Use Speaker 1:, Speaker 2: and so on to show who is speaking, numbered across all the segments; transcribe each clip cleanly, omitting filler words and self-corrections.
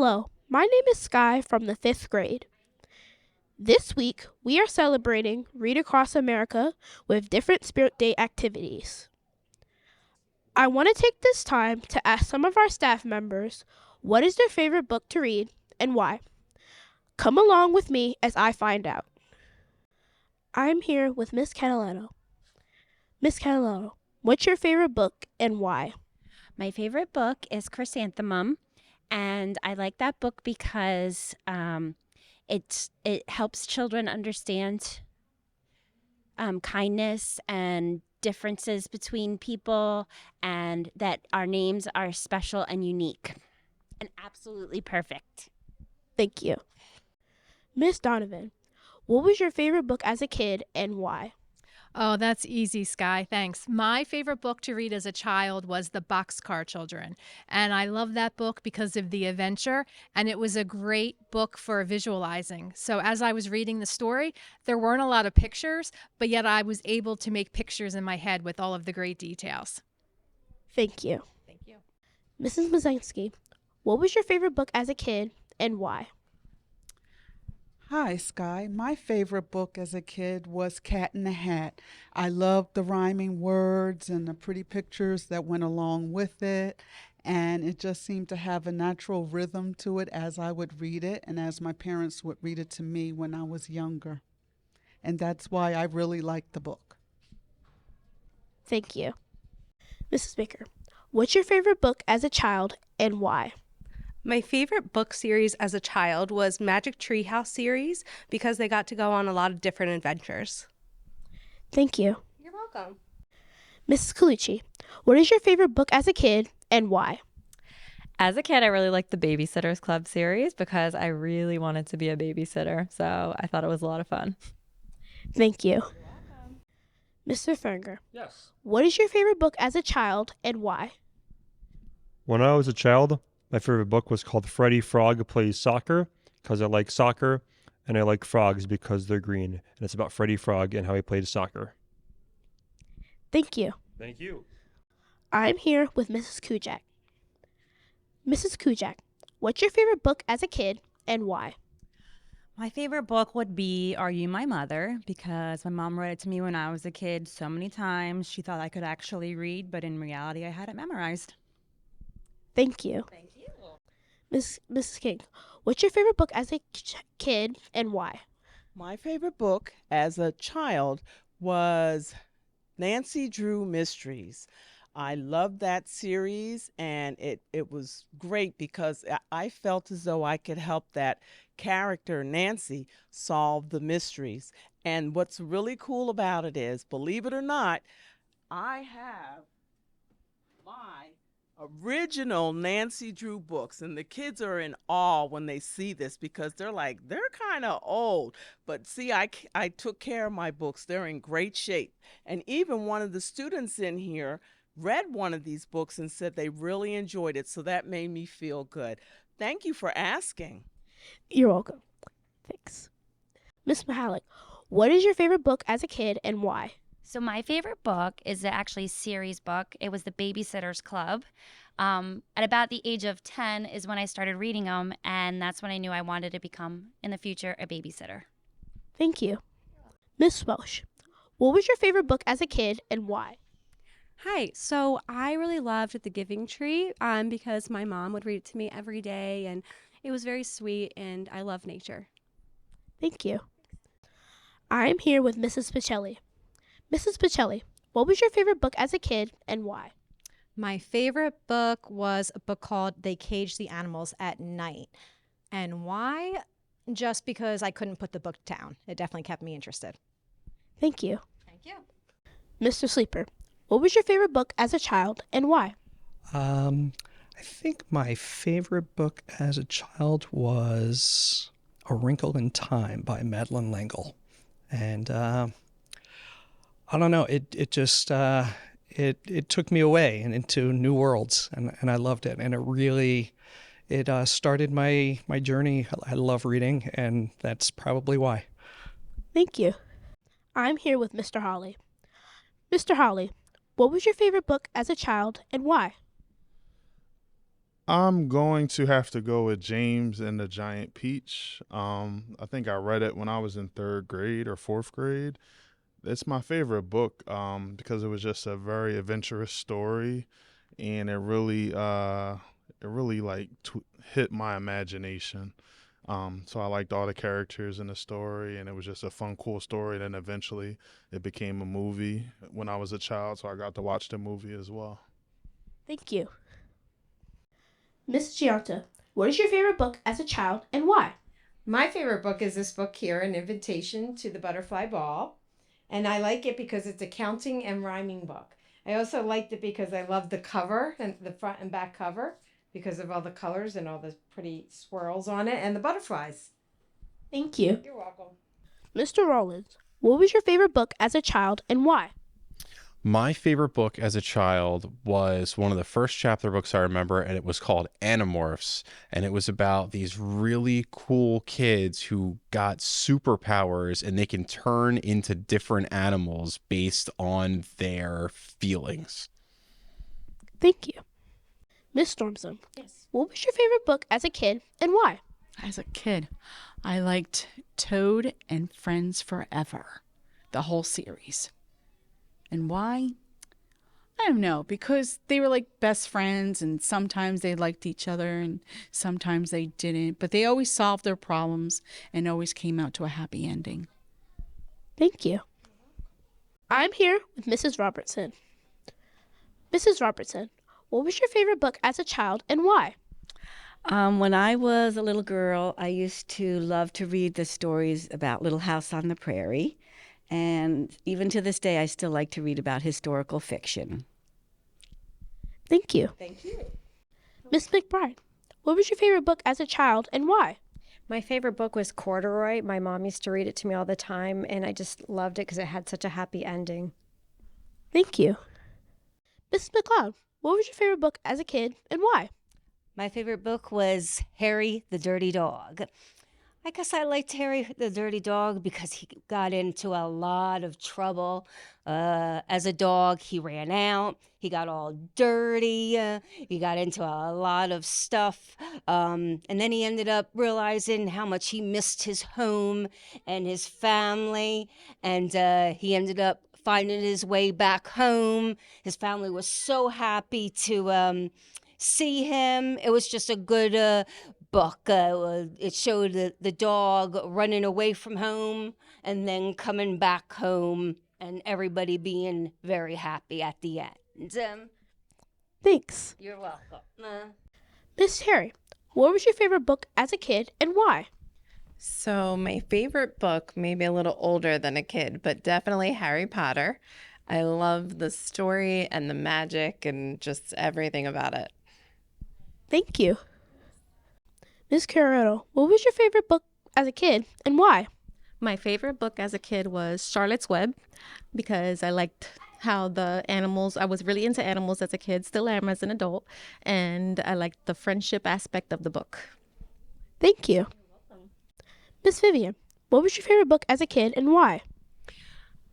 Speaker 1: Hello, my name is Sky from the 5th grade. This week, we are celebrating Read Across America with different Spirit Day activities. I want to take this time to ask some of our staff members what is their favorite book to read and why. Come along with me as I find out. I'm here with Miss Catalano. Miss Catalano, what's your favorite book and why?
Speaker 2: My favorite book is Chrysanthemum, and I like that book because it helps children understand kindness and differences between people, and that our names are special and unique and absolutely perfect.
Speaker 1: Thank you. Miss Donovan, what was your favorite book as a kid and why?
Speaker 3: Oh, that's easy, Sky. Thanks. My favorite book to read as a child was The Boxcar Children. And I love that book because of the adventure. And it was a great book for visualizing. So as I was reading the story, there weren't a lot of pictures, but yet I was able to make pictures in my head with all of the great details.
Speaker 1: Thank you.
Speaker 3: Thank you.
Speaker 1: Mrs. Mazinski, what was your favorite book as a kid and why?
Speaker 4: Hi, Sky. My favorite book as a kid was Cat in the Hat. I loved the rhyming words and the pretty pictures that went along with it. And it just seemed to have a natural rhythm to it as I would read it and as my parents would read it to me when I was younger. And that's why I really liked the book.
Speaker 1: Thank you. Mrs. Baker, what's your favorite book as a child and why?
Speaker 5: My favorite book series as a child was Magic Treehouse series because they got to go on a lot of different adventures.
Speaker 1: Thank you.
Speaker 5: You're welcome.
Speaker 1: Mrs. Colucci, what is your favorite book as a kid and why?
Speaker 6: As a kid, I really liked the Babysitters Club series because I really wanted to be a babysitter. So I thought it was a lot of fun.
Speaker 1: Thank you. Mr. Fernger,
Speaker 7: Yes.
Speaker 1: what is your favorite book as a child and why?
Speaker 7: When I was a child, my favorite book was called Freddy Frog Plays Soccer because I like soccer and I like frogs because they're green. And it's about Freddy Frog and how he played soccer.
Speaker 1: Thank you.
Speaker 7: Thank you.
Speaker 1: I'm here with Mrs. Kujak. Mrs. Kujak, what's your favorite book as a kid and why?
Speaker 8: My favorite book would be Are You My Mother? Because my mom read it to me when I was a kid so many times. She thought I could actually read, but in reality, I had it memorized.
Speaker 1: Thank you.
Speaker 8: Thank you.
Speaker 1: Mrs. King, what's your favorite book as a kid and why?
Speaker 9: My favorite book as a child was Nancy Drew Mysteries. I loved that series, and it was great because I felt as though I could help that character, Nancy, solve the mysteries. And what's really cool about it is, believe it or not, I have my original Nancy Drew books, and the kids are in awe when they see this because they're like, they're kind of old, but see, I took care of my books. They're in great shape. And even one of the students in here read one of these books and said they really enjoyed it, so that made me feel good. Thank you for asking.
Speaker 1: You're welcome. Thanks. Miss Mahalik, what is your favorite book as a kid and why?
Speaker 2: So my favorite book is actually a series book. It was The Babysitters Club. At about the age of 10 is when I started reading them, and that's when I knew I wanted to become, in the future, a babysitter.
Speaker 1: Thank you. Miss Welsh, what was your favorite book as a kid and why?
Speaker 5: Hi. So I really loved The Giving Tree because my mom would read it to me every day, and it was very sweet, and I love nature.
Speaker 1: Thank you. I'm here with Mrs. Picelli. Mrs. Picelli, what was your favorite book as a kid and why?
Speaker 10: My favorite book was a book called They Cage the Animals at Night. And why? Just because I couldn't put the book down. It definitely kept me interested.
Speaker 1: Thank you.
Speaker 10: Thank you.
Speaker 1: Mr. Sleeper, what was your favorite book as a child and why?
Speaker 11: I think my favorite book as a child was A Wrinkle in Time by Madeleine L'Engle. And I don't know, it just it took me away and into new worlds, and I loved it. And it started my journey. I love reading, and that's probably why.
Speaker 1: Thank you. I'm here with Mr. Holly. Mr. Holly, what was your favorite book as a child and why?
Speaker 12: I'm going to have to go with James and the Giant Peach. I think I read it when I was in third grade or fourth grade. It's my favorite book because it was just a very adventurous story, and it really like hit my imagination. So I liked all the characters in the story, and it was just a fun, cool story. Then eventually, it became a movie when I was a child, so I got to watch the movie as well.
Speaker 1: Thank you. Miss Gianta, what is your favorite book as a child and why?
Speaker 13: My favorite book is this book here, An Invitation to the Butterfly Ball. And I like it because it's a counting and rhyming book. I also liked it because I love the cover and the front and back cover because of all the colors and all the pretty swirls on it and the butterflies.
Speaker 1: Thank you.
Speaker 13: You're welcome.
Speaker 1: Mr. Rollins, what was your favorite book as a child and why?
Speaker 14: My favorite book as a child was one of the first chapter books I remember, and it was called Animorphs. And it was about these really cool kids who got superpowers and they can turn into different animals based on their feelings.
Speaker 1: Thank you. Miss Stormson, yes. What was your favorite book as a kid and why?
Speaker 15: As a kid, I liked Toad and Friends Forever, the whole series. And why? I don't know, because they were like best friends and sometimes they liked each other and sometimes they didn't, but they always solved their problems and always came out to a happy ending.
Speaker 1: Thank you. I'm here with Mrs. Robertson. Mrs. Robertson, what was your favorite book as a child and why?
Speaker 16: When I was a little girl, I used to love to read the stories about Little House on the Prairie. And even to this day, I still like to read about historical fiction.
Speaker 1: Thank you.
Speaker 13: Thank you.
Speaker 1: Miss McBride, what was your favorite book as a child and why?
Speaker 17: My favorite book was Corduroy. My mom used to read it to me all the time, and I just loved it because it had such a happy ending.
Speaker 1: Thank you. Miss McLeod, what was your favorite book as a kid and why?
Speaker 16: My favorite book was Harry the Dirty Dog. I guess I liked Harry the Dirty Dog because he got into a lot of trouble. As a dog, he ran out. He got all dirty. He got into a lot of stuff. And then he ended up realizing how much he missed his home and his family. And he ended up finding his way back home. His family was so happy to see him. It was just a good book. It showed the dog running away from home and then coming back home and everybody being very happy at the end.
Speaker 1: Thanks.
Speaker 16: You're welcome.
Speaker 1: Miss Terry, what was your favorite book as a kid and why?
Speaker 18: So my favorite book, maybe a little older than a kid, but definitely Harry Potter. I love the story and the magic and just everything about it.
Speaker 1: Thank you. Miss Carrero, what was your favorite book as a kid and why?
Speaker 19: My favorite book as a kid was Charlotte's Web because I liked how the animals, I was really into animals as a kid, still am as an adult, and I liked the friendship aspect of the book.
Speaker 1: Thank you. Miss Vivian, what was your favorite book as a kid and why?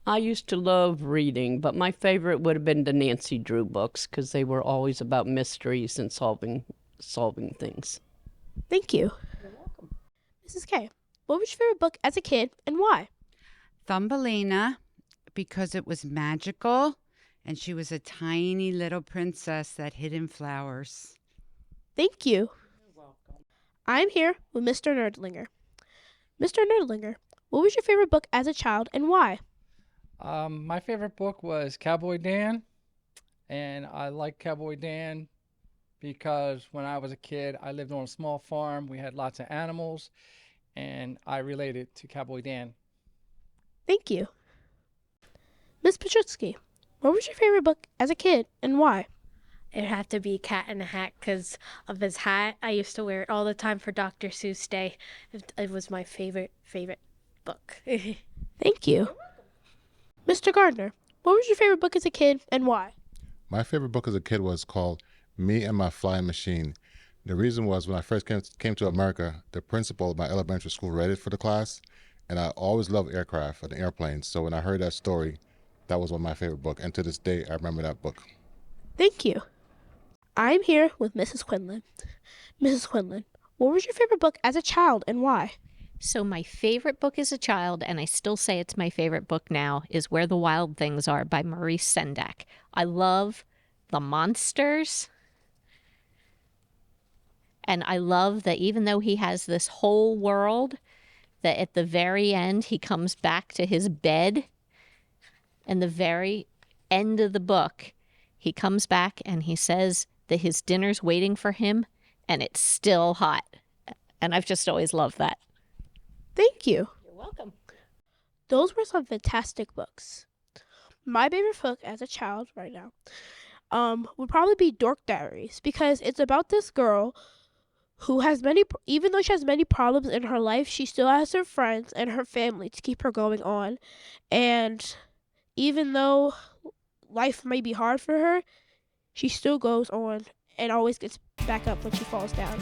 Speaker 20: I used to love reading, but my favorite would have been the Nancy Drew books because they were always about mysteries and solving things.
Speaker 1: Thank you. You're welcome. Mrs. K, what was your favorite book as a kid and why?
Speaker 21: Thumbelina, because it was magical and she was a tiny little princess that hid in flowers.
Speaker 1: Thank you. You're welcome. I'm here with Mr. Nerdlinger. Mr. Nerdlinger, what was your favorite book as a child and why?
Speaker 22: My favorite book was Cowboy Dan, and I like Cowboy Dan because when I was a kid, I lived on a small farm. We had lots of animals, and I related to Cowboy Dan.
Speaker 1: Thank you. Miss Petrutsky, what was your favorite book as a kid and why?
Speaker 23: It'd have to be Cat in the Hat because of his hat. I used to wear it all the time for Dr. Seuss Day. It was my favorite book.
Speaker 1: Thank you. Mr. Gardner, what was your favorite book as a kid and why?
Speaker 24: My favorite book as a kid was called Me and My Flying Machine. The reason was when I first came to America, the principal of my elementary school read it for the class, and I always loved aircraft and airplanes. So when I heard that story, that was one of my favorite books. And to this day, I remember that book.
Speaker 1: Thank you. I'm here with Mrs. Quinlan. Mrs. Quinlan, what was your favorite book as a child and why?
Speaker 3: So my favorite book as a child, and I still say it's my favorite book now, is Where the Wild Things Are by Maurice Sendak. I love the monsters. And I love that even though he has this whole world, that at the very end he comes back to his bed. And the very end of the book, he comes back and he says that his dinner's waiting for him and it's still hot. And I've just always loved that.
Speaker 1: Thank you.
Speaker 3: You're welcome.
Speaker 1: Those were some fantastic books. My favorite book as a child right now would probably be Dork Diaries, because it's about this girl who has even though she has many problems in her life, she still has her friends and her family to keep her going on. And even though life may be hard for her, she still goes on and always gets back up when she falls down.